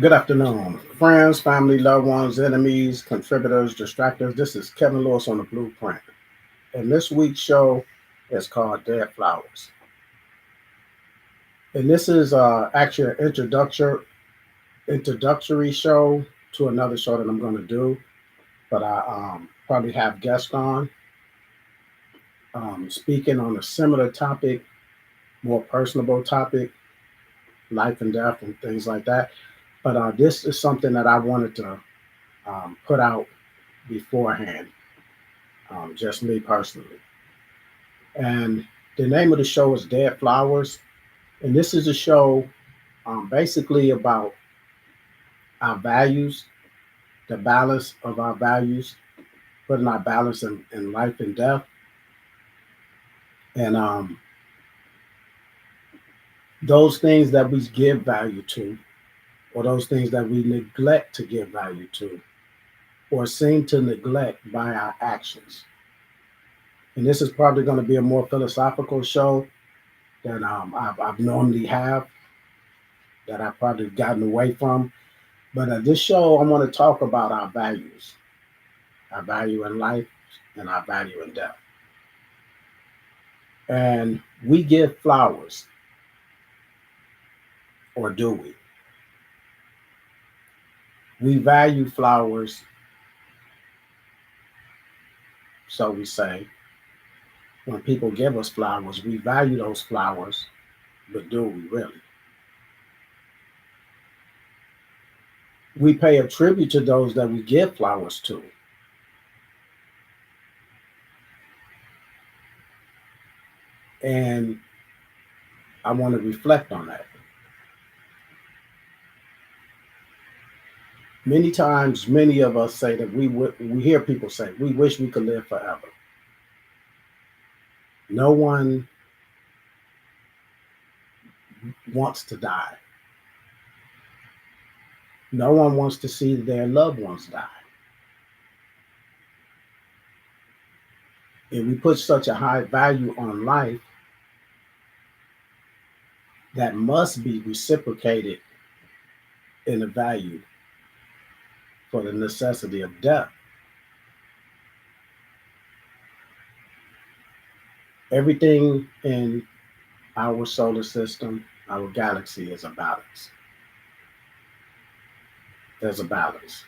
Good afternoon, friends, family, loved ones, enemies, contributors, distractors. This is Kevin Lewis on the Blueprint. And this week's show is called Dead Flowers. And this is actually an introductory show to another show that I'm going to do. But I probably have guests on speaking on a similar topic, more personable topic, life and death and things like that. But this is something that I wanted to put out beforehand, just me personally. And the name of the show is Dead Flowers. And this is a show basically about our values, the balance of our values, putting our balance in life and death, and those things that we give value to, or those things that we neglect to give value to, or seem to neglect by our actions. And this is probably going to be a more philosophical show than I've normally have, that I've probably gotten away from. But this show, I want to talk about our values, our value in life, and our value in death. And we give flowers, or do we? We value flowers, so we say. When people give us flowers, we value those flowers, but do we really? We pay a tribute to those that we give flowers to. And I want to reflect on that. Many times, many of us say that we hear people say, we wish we could live forever. No one wants to die. No one wants to see their loved ones die. If we put such a high value on life, that must be reciprocated in the value for the necessity of death. Everything in our solar system, our galaxy is a balance. There's a balance.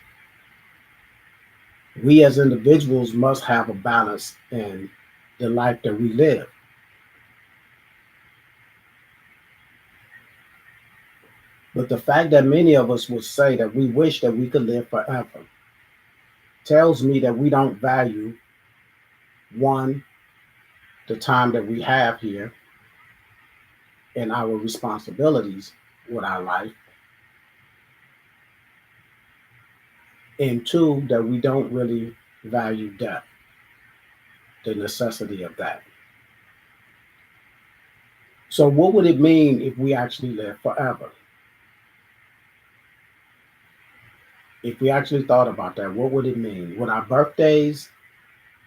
We as individuals must have a balance in the life that we live. But the fact that many of us would say that we wish that we could live forever tells me that we don't value, one, the time that we have here and our responsibilities with our life, and two, that we don't really value death, the necessity of that. So, what would it mean if we actually live forever? If we actually thought about that, what would it mean? Would our birthdays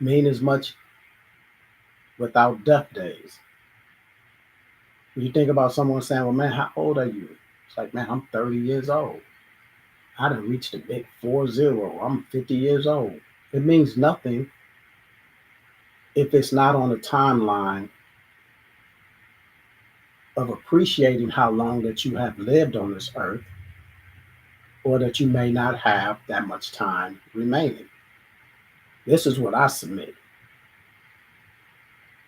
mean as much without death days? When you think about someone saying, well, man, how old are you? It's like, man, I'm 30 years old. I done reached the big 40. I'm 50 years old. It means nothing if it's not on a timeline of appreciating how long that you have lived on this earth, or that you may not have that much time remaining. This is what I submit.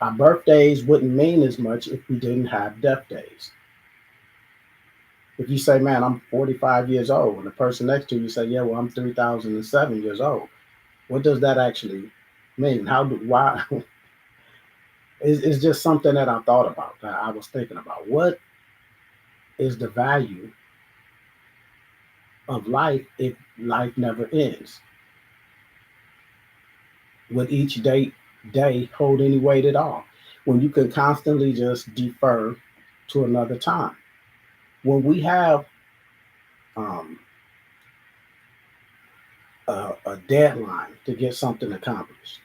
Our birthdays wouldn't mean as much if we didn't have death days. If you say, man, I'm 45 years old, and the person next to you say, yeah, well, I'm 3,007 years old, what does that actually mean? Why? It's just something that I thought about, that I was thinking about. What is the value of life if life never ends? Would each day hold any weight at all? When you can constantly just defer to another time. When we have um, a deadline to get something accomplished,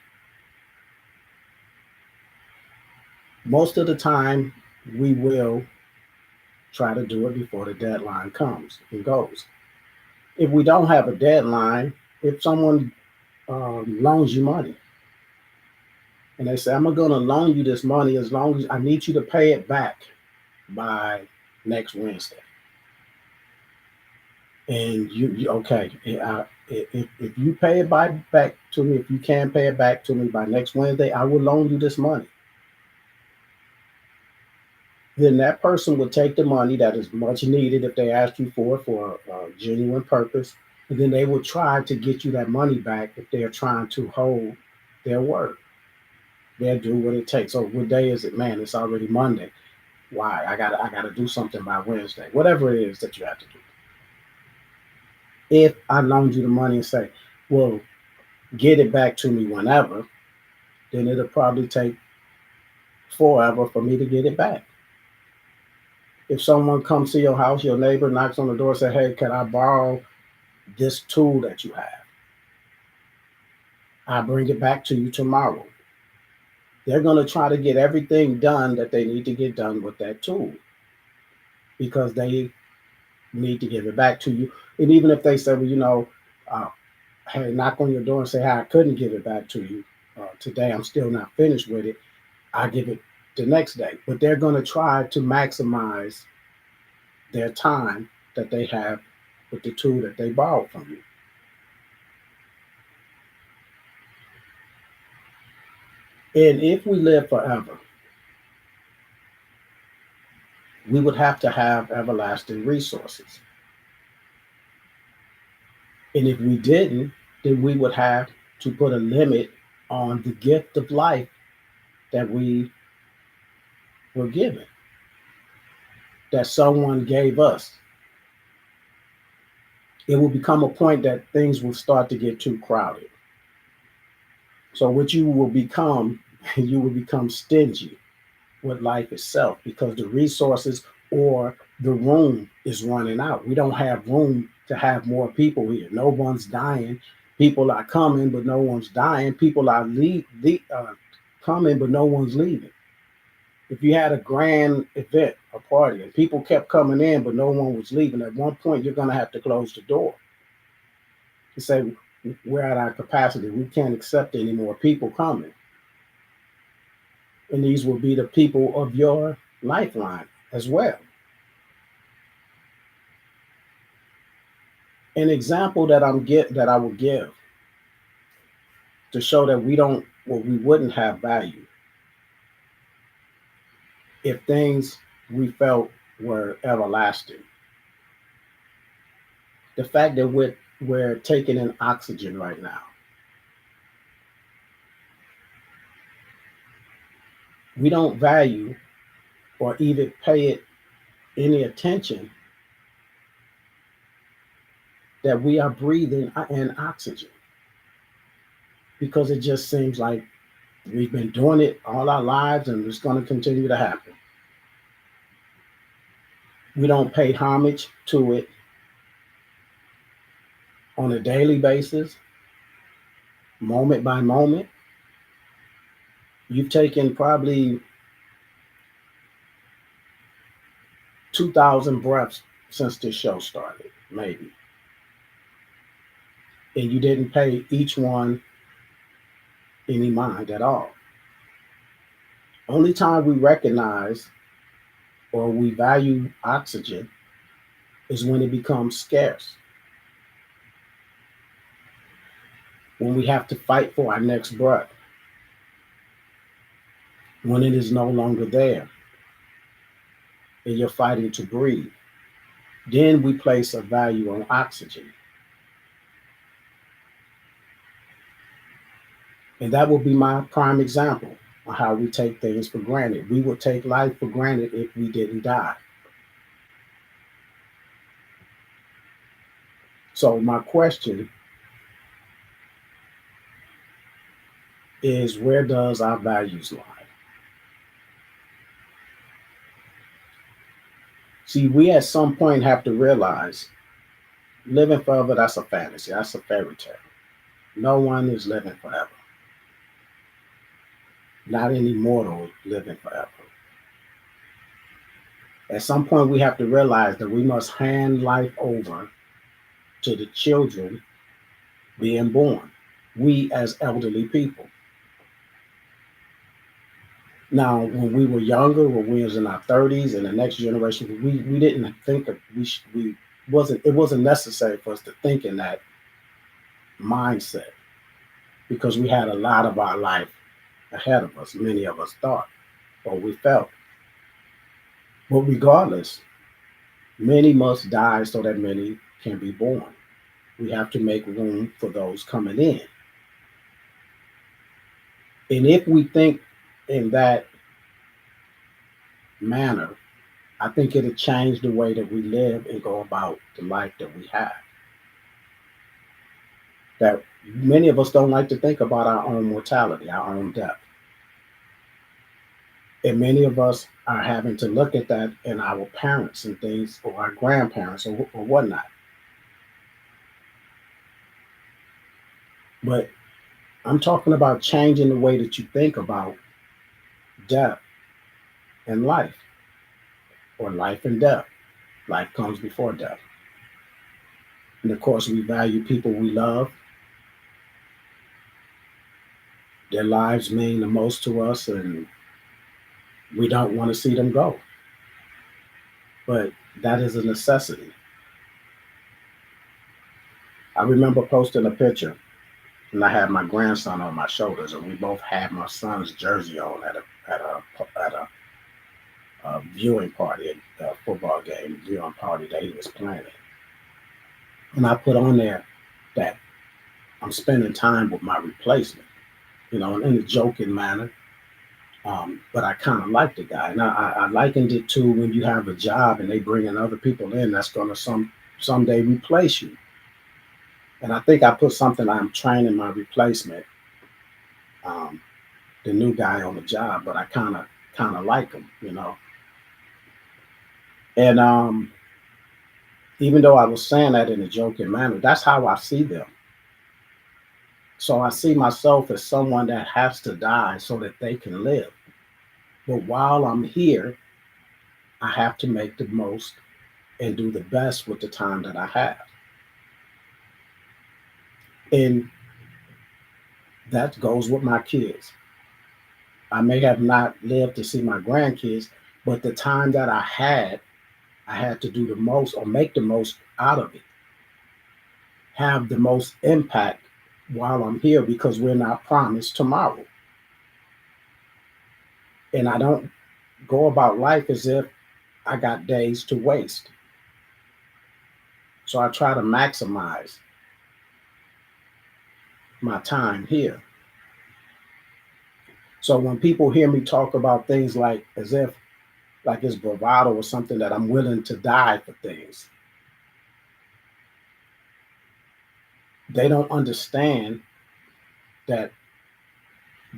most of the time we will try to do it before the deadline comes and goes. If we don't have a deadline, if someone loans you money and they say, I'm going to loan you this money as long as I need you to pay it back by next Wednesday. And you okay, if you pay it back to me, if you can pay it back to me by next Wednesday, I will loan you this money. Then that person would take the money that is much needed if they ask you for a genuine purpose, and then they will try to get you that money back if they are trying to hold their word. They'll do what it takes. So what day is it? Man, it's already Monday. Why? I gotta do something by Wednesday. Whatever it is that you have to do. If I loaned you the money and say, well, get it back to me whenever, then it'll probably take forever for me to get it back. If someone comes to your house, your neighbor knocks on the door and say, hey, can I borrow this tool that you have? I bring it back to you tomorrow. They're going to try to get everything done that they need to get done with that tool because they need to give it back to you. And even if they say, well, uh, hey, knock on your door and say, hey, I couldn't give it back to you today, I'm still not finished with it, I give it the next day. But they're going to try to maximize their time that they have with the tool that they borrowed from you. And if we live forever, we would have to have everlasting resources. And if we didn't, then we would have to put a limit on the gift of life that we were given, that someone gave us. It will become a point that things will start to get too crowded. So what you will become stingy with life itself because the resources or the room is running out. We don't have room to have more people here. No one's dying. People are coming, but no one's dying. People are coming, but no one's leaving. If you had a grand event, a party, and people kept coming in, but no one was leaving, at one point you're going to have to close the door to say, we're at our capacity. We can't accept any more people coming. And these will be the people of your lifeline as well. An example that I will give to show that we wouldn't have value if things we felt were everlasting. The fact that we're taking in oxygen right now. We don't value or even pay it any attention that we are breathing in oxygen because it just seems like we've been doing it all our lives and it's going to continue to happen. We don't pay homage to it on a daily basis, moment by moment. You've taken probably 2,000 breaths since this show started, maybe. And you didn't pay each one any mind at all. Only time we recognize or we value oxygen is when it becomes scarce, when we have to fight for our next breath, when it is no longer there and you're fighting to breathe. Then we place a value on oxygen. And that will be my prime example of how we take things for granted. We would take life for granted if we didn't die. So my question is, where does our values lie? See, we at some point have to realize living forever, that's a fantasy, that's a fairy tale. No one is living forever. Not any mortal living forever. At some point, we have to realize that we must hand life over to the children being born, we as elderly people. Now, when we were younger, when we was in our 30s and the next generation, we didn't think of we wasn't it wasn't necessary for us to think in that mindset because we had a lot of our life ahead of us. Many of us thought or we felt. But regardless, many must die so that many can be born. We have to make room for those coming in. And if we think in that manner, I think it'll change the way that we live and go about the life that we have. That many of us don't like to think about our own mortality, our own death. And many of us are having to look at that in our parents and things, or our grandparents, or whatnot. But I'm talking about changing the way that you think about death and life, or life and death. Life comes before death. And of course, we value people we love. Their lives mean the most to us, and we don't want to see them go. But that is a necessity. I remember posting a picture, and I had my grandson on my shoulders, and we both had my son's jersey on at a viewing party, a football game viewing party that he was playing. And I put on there that I'm spending time with my replacement, in a joking manner. But I kind of like the guy, and I likened it to when you have a job and they bring in other people in that's going to someday replace you. And I think I put something, I'm training my replacement, um, the new guy on the job, but I kind of like him. And even though I was saying that in a joking manner, that's how I see them. So I see myself as someone that has to die so that they can live. But while I'm here, I have to make the most and do the best with the time that I have. And that goes with my kids. I may have not lived to see my grandkids, but the time that I had to do the most or make the most out of it, have the most impact while I'm here because we're not promised tomorrow. And I don't go about life as if I got days to waste. So I try to maximize my time here. So when people hear me talk about things like as if like it's bravado or something that I'm willing to die for things, they don't understand that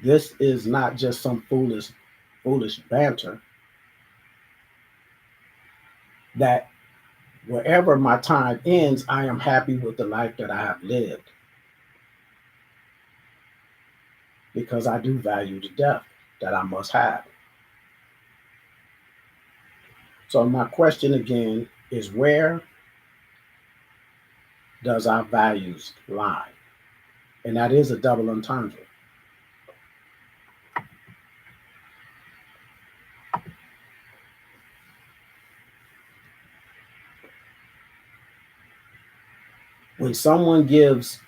this is not just some foolish banter. That wherever my time ends, I am happy with the life that I have lived because I do value the death that I must have. So my question again is, where does our values lie? And that is a double entendre. When someone gives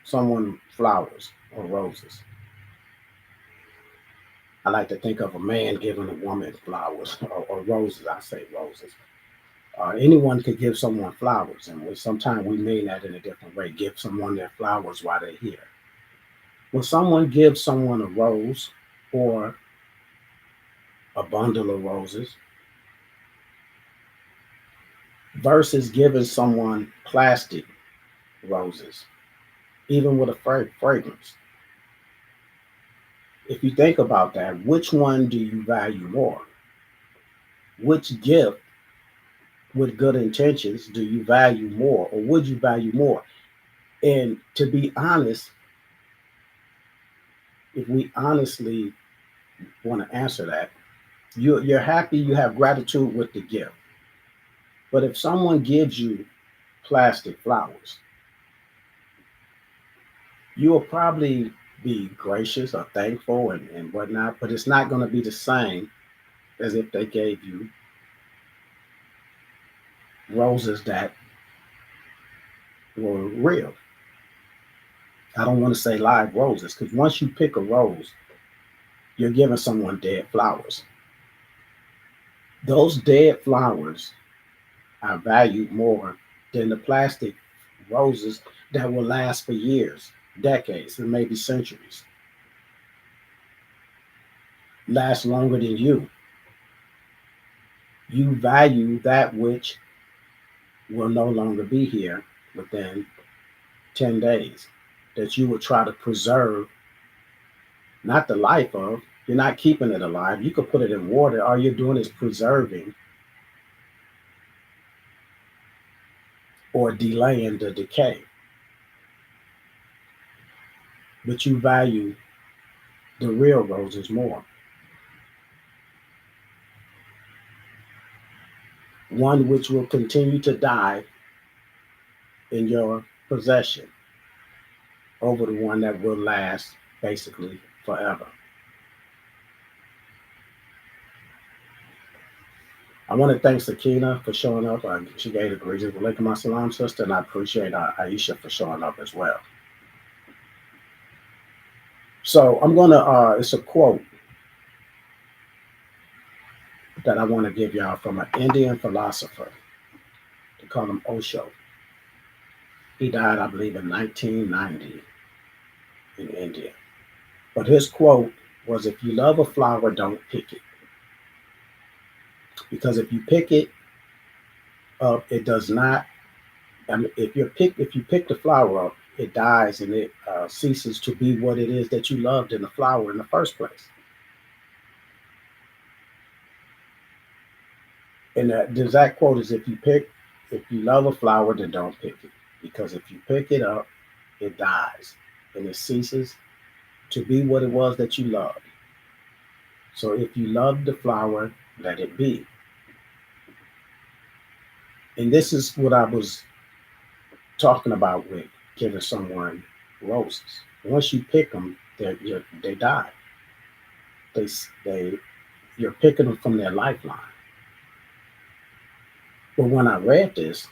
someone flowers or roses, I like to think of a man giving a woman flowers or roses. I say roses. Anyone could give someone flowers, and sometimes we mean that in a different way. Give someone their flowers while they're here. When someone gives someone a rose or a bundle of roses versus giving someone plastic roses, even with a fragrance, if you think about that, which one do you value more? Which gift with good intentions do you value more, or would you value more? And to be honest, if we honestly want to answer that, you're happy, you have gratitude with the gift. But if someone gives you plastic flowers, you will probably be gracious or thankful and whatnot, but it's not going to be the same as if they gave you roses that were real. I don't want to say live roses because once you pick a rose, you're giving someone dead flowers. Those dead flowers are valued more than the plastic roses that will last for years, decades, and maybe centuries, last longer than you. You value that which will no longer be here within 10 days, that you would try to preserve, not the life of, you're not keeping it alive. You could put it in water. All you're doing is preserving or delaying the decay. But you value the real roses more. One which will continue to die in your possession over the one that will last basically forever. I want to thank Sakina for showing up. She gave the greetings. Walaikum assalam, sister, and I appreciate Aisha for showing up as well. So I'm gonna. It's a quote that I want to give y'all from an Indian philosopher. They call him Osho. He died, I believe, in 1990 in India. But his quote was, "If you love a flower, don't pick it, because if you pick it up, it does not. I mean, if you pick the flower up, it dies and it ceases to be what it is that you loved in the flower in the first place." And the exact quote is, if you love a flower, then don't pick it, because if you pick it up, it dies and it ceases to be what it was that you loved. So if you love the flower, let it be. And this is what I was talking about with giving someone roses. Once you pick them, they die. They you're picking them from their lifeline. But when I read this,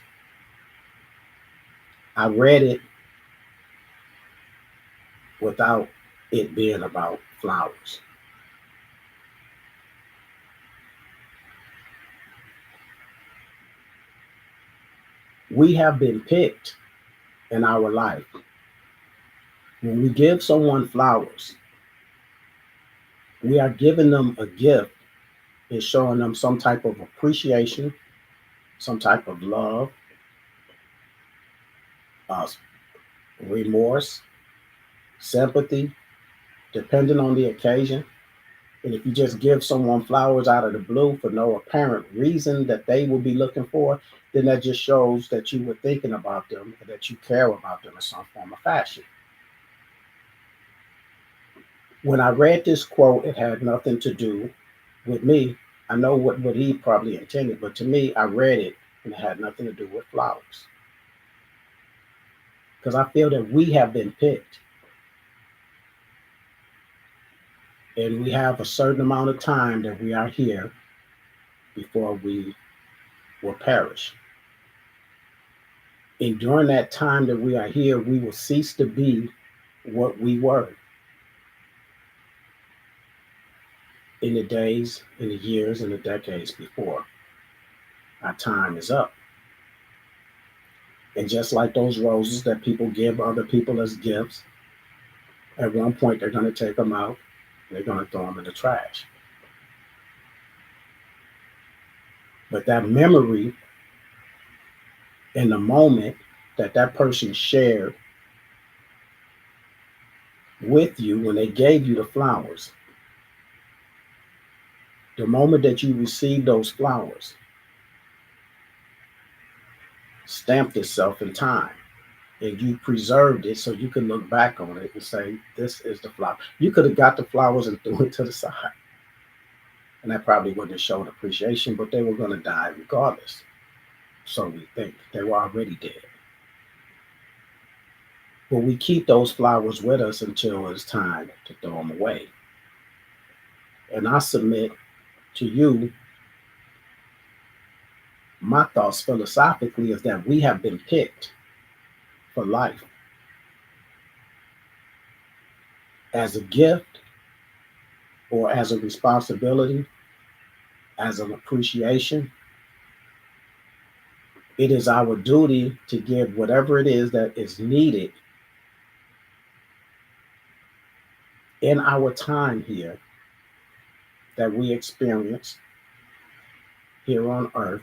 I read it without it being about flowers. We have been picked in our life. When we give someone flowers, we are giving them a gift and showing them some type of appreciation, some type of love, uh, remorse, sympathy, depending on the occasion. And if you just give someone flowers out of the blue for no apparent reason that they will be looking for, then that just shows that you were thinking about them and that you care about them in some form or fashion. When I read this quote, it had nothing to do with me. I know what he probably intended, but to me, I read it and it had nothing to do with flowers. Because I feel that we have been picked and we have a certain amount of time that we are here before we will perish. And during that time that we are here, we will cease to be what we were in the days, in the years, and the decades before our time is up. And just like those roses that people give other people as gifts, at one point they're going to take them out, they're going to throw them in the trash. But that memory in the moment that that person shared with you when they gave you the flowers, the moment that you received those flowers, stamped itself in time. And you preserved it so you can look back on it and say, this is the flower. You could have got the flowers and threw it to the side. And that probably wouldn't have shown appreciation, but they were going to die regardless. So we think they were already dead. But we keep those flowers with us until it's time to throw them away. And I submit to you, my thoughts philosophically is that we have been picked for life as a gift or as a responsibility, as an appreciation. It is our duty to give whatever it is that is needed in our time here that we experience here on earth,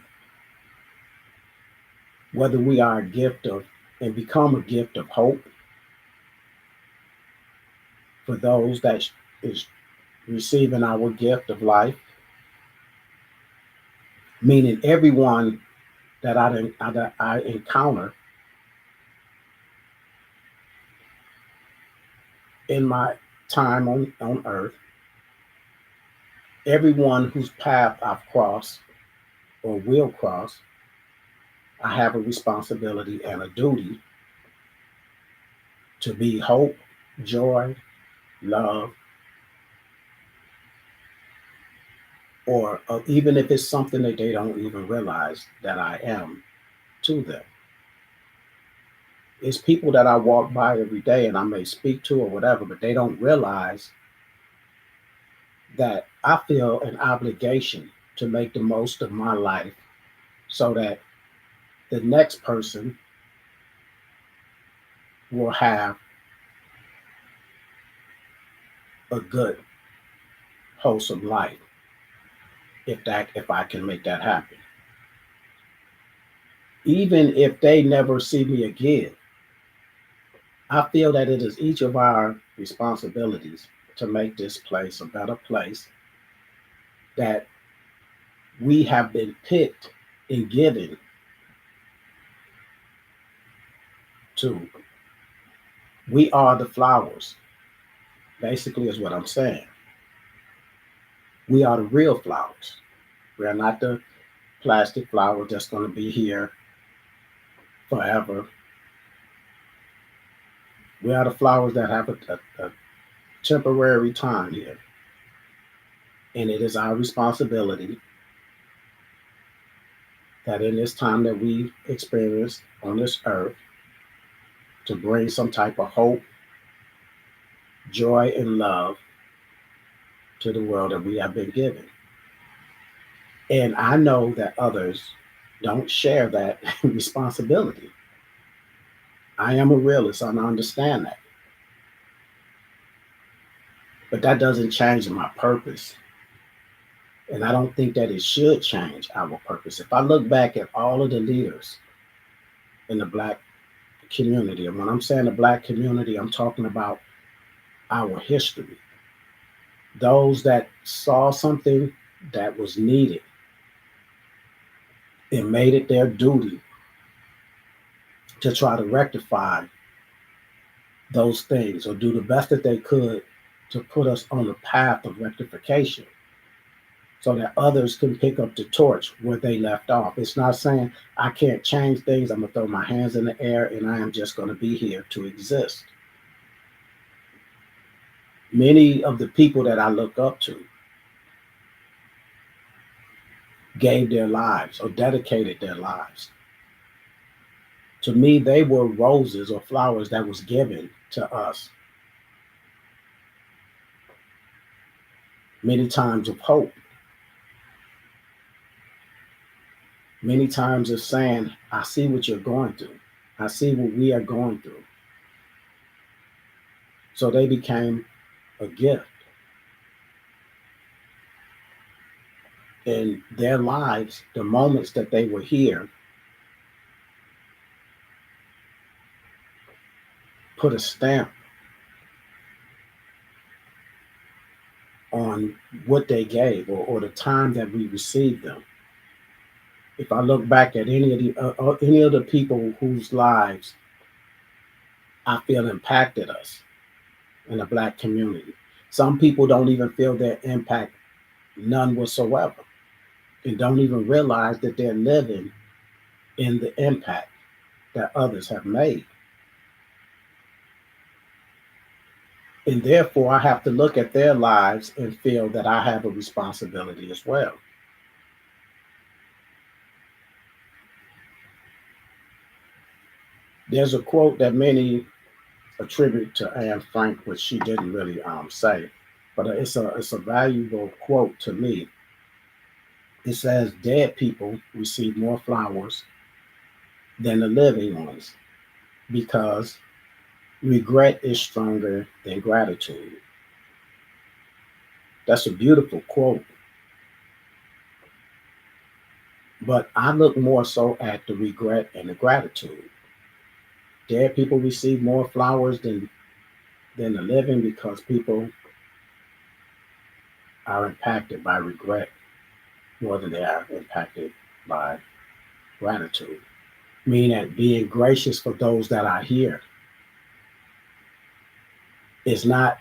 whether we are a gift of and become a gift of hope for those that is receiving our gift of life, meaning everyone that I encounter in my time on earth, everyone whose path I've crossed or will cross, I have a responsibility and a duty to be hope, joy, love, or even if it's something that they don't even realize that I am to them. It's people that I walk by every day and I may speak to or whatever, but they don't realize that I feel an obligation to make the most of my life so that the next person will have a good, wholesome life if I can make that happen. Even if they never see me again, I feel that it is each of our responsibilities to make this place a better place, that we have been picked and given to. We are the flowers, basically, is what I'm saying. We are the real flowers. We are not the plastic flower that's going to be here forever. We are the flowers that have a temporary time here. And it is our responsibility that in this time that we experience on this earth to bring some type of hope, joy, and love to the world that we have been given. And I know that others don't share that responsibility. I am a realist and I understand that. But that doesn't change my purpose. And I don't think that it should change our purpose. If I look back at all of the leaders in the Black community, and when I'm saying the Black community, I'm talking about our history. Those that saw something that was needed and made it their duty to try to rectify those things or do the best that they could to put us on the path of rectification so that others can pick up the torch where they left off. It's not saying I can't change things. I'm going to throw my hands in the air and I am just going to be here to exist. Many of the people that I look up to gave their lives or dedicated their lives. To me, they were roses or flowers that was given to us. Many times of hope. Many times of saying, I see what you're going through. I see what we are going through. So they became a gift. In their lives, the moments that they were here, put a stamp on what they gave or the time that we received them. If I look back at any of the people whose lives I feel impacted us in the Black community, some people don't even feel their impact none whatsoever and don't even realize that they're living in the impact that others have made. And therefore, I have to look at their lives and feel that I have a responsibility as well. There's a quote that many attribute to Anne Frank, which she didn't really say, but it's a valuable quote to me. It says, "Dead people receive more flowers than the living ones because regret is stronger than gratitude." That's a beautiful quote, but I look more so at the regret and the gratitude. Dead people receive more flowers than the living because people are impacted by regret more than they are impacted by gratitude. Meaning that being gracious for those that are here is not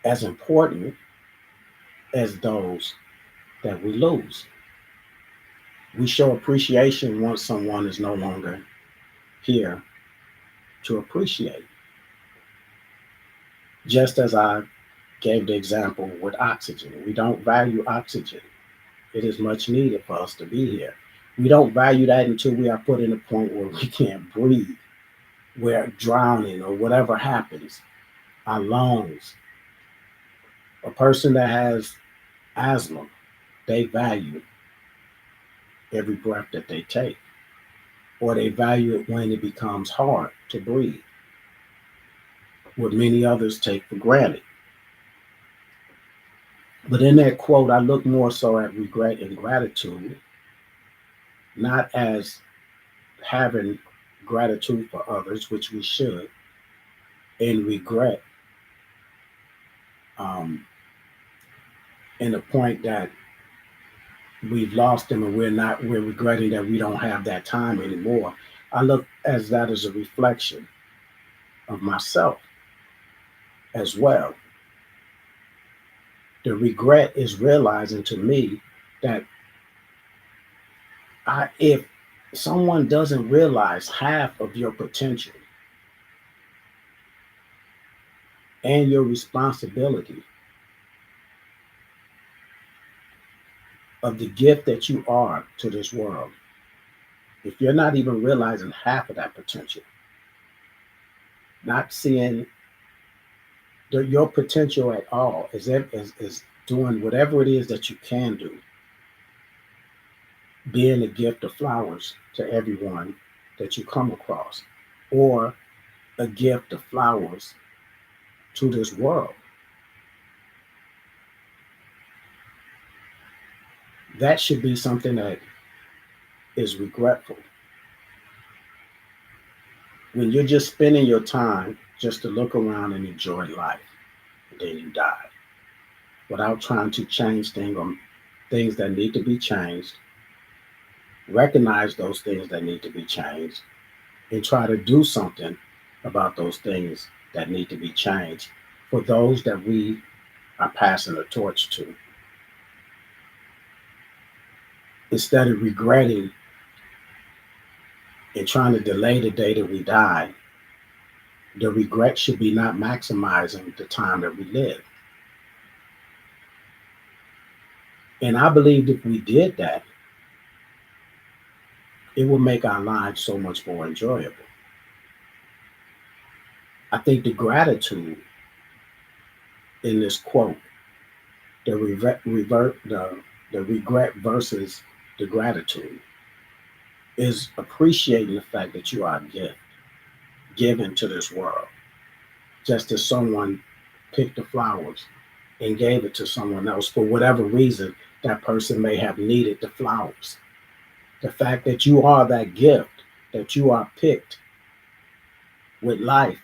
as important as those that we lose. We show appreciation once someone is no longer here to appreciate. Just as I gave the example with oxygen, we don't value oxygen. It is much needed for us to be here. We don't value that until we are put in a point where we can't breathe, we're drowning, or whatever happens. Our lungs, a person that has asthma, they value every breath that they take, or they value it when it becomes hard to breathe, what many others take for granted. But in that quote, I look more so at regret and gratitude, not as having gratitude for others, which we should, and regret um, in the point that we've lost them and we're regretting that we don't have that time anymore. I look as that as a reflection of myself as well. The regret is realizing to me that if someone doesn't realize half of your potential and your responsibility of the gift that you are to this world, if you're not even realizing half of that potential, not seeing your potential at all, is doing whatever it is that you can do, being a gift of flowers to everyone that you come across, or a gift of flowers to this world. That should be something that is regretful. When you're just spending your time just to look around and enjoy life, and then you die without trying to change things or things that need to be changed, recognize those things that need to be changed, and try to do something about those things that need to be changed for those that we are passing the torch to, instead of regretting and trying to delay the day that we die. The regret should be not maximizing the time that we live. And I believe if we did that, it would make our lives so much more enjoyable. I think the gratitude in this quote, the regret versus the gratitude, is appreciating the fact that you are a gift given to this world. Just as someone picked the flowers and gave it to someone else for whatever reason that person may have needed the flowers. The fact that you are that gift, that you are picked with life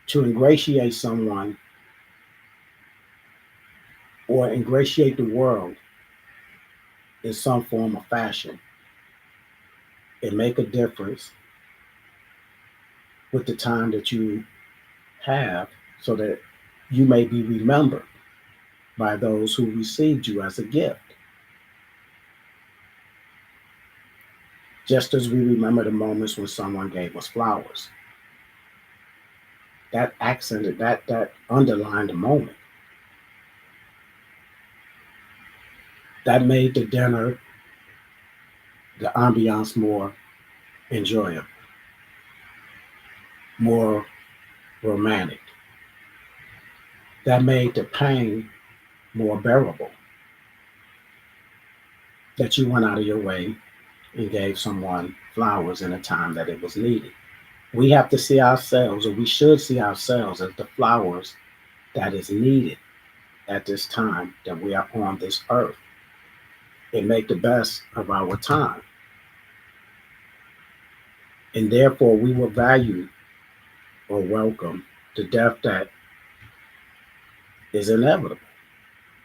to ingratiate someone or ingratiate the world in some form or fashion and make a difference with the time that you have so that you may be remembered by those who received you as a gift. Just as we remember the moments when someone gave us flowers. that accented, that underlined the moment. That made the dinner, the ambiance more enjoyable, more romantic. That made the pain more bearable. That you went out of your way and gave someone flowers in a time that it was needed. We have to see ourselves, or we should see ourselves as the flowers that is needed at this time that we are on this earth, and make the best of our time. And therefore, we will value or welcome the death that is inevitable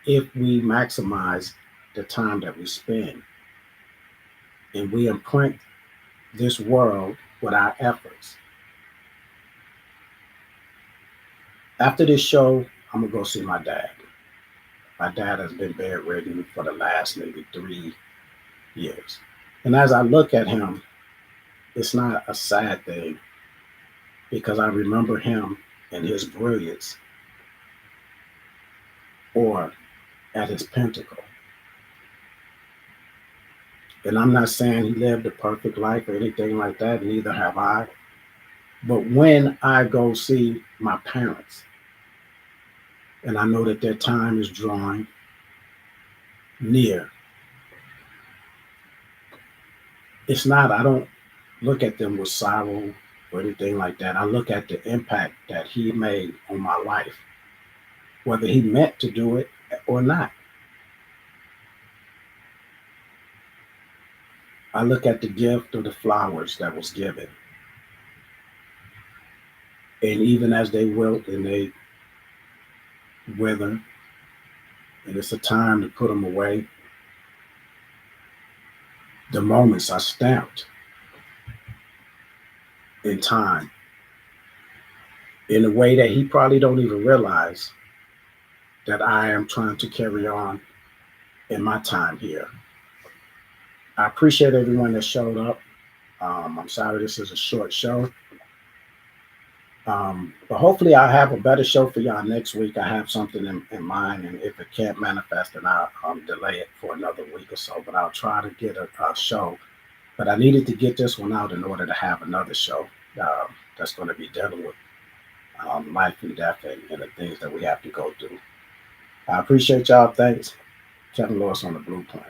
if we maximize the time that we spend and we imprint this world with our efforts. After this show, I'm gonna go see my dad. My dad has been bedridden for the last maybe 3 years. And as I look at him, it's not a sad thing because I remember him and his brilliance or at his pinnacle. And I'm not saying he lived a perfect life or anything like that, neither have I. But when I go see my parents and I know that their time is drawing near, it's not, I don't look at them with sorrow or anything like that. I look at the impact that he made on my life, whether he meant to do it or not. I look at the gift of the flowers that was given. And even as they wilt and they wither, and it's a time to put them away, the moments are stamped in time in a way that he probably don't even realize that I am trying to carry on in my time here. I appreciate everyone that showed up. I'm sorry this is a short show. But hopefully I'll have a better show for y'all next week. I have something in mind, and if it can't manifest, then I'll delay it for another week or so. But I'll try to get a show. But I needed to get this one out in order to have another show that's going to be dealing with life and death and the things that we have to go through. I appreciate y'all. Thanks. Kevin Lewis on the Blueprint.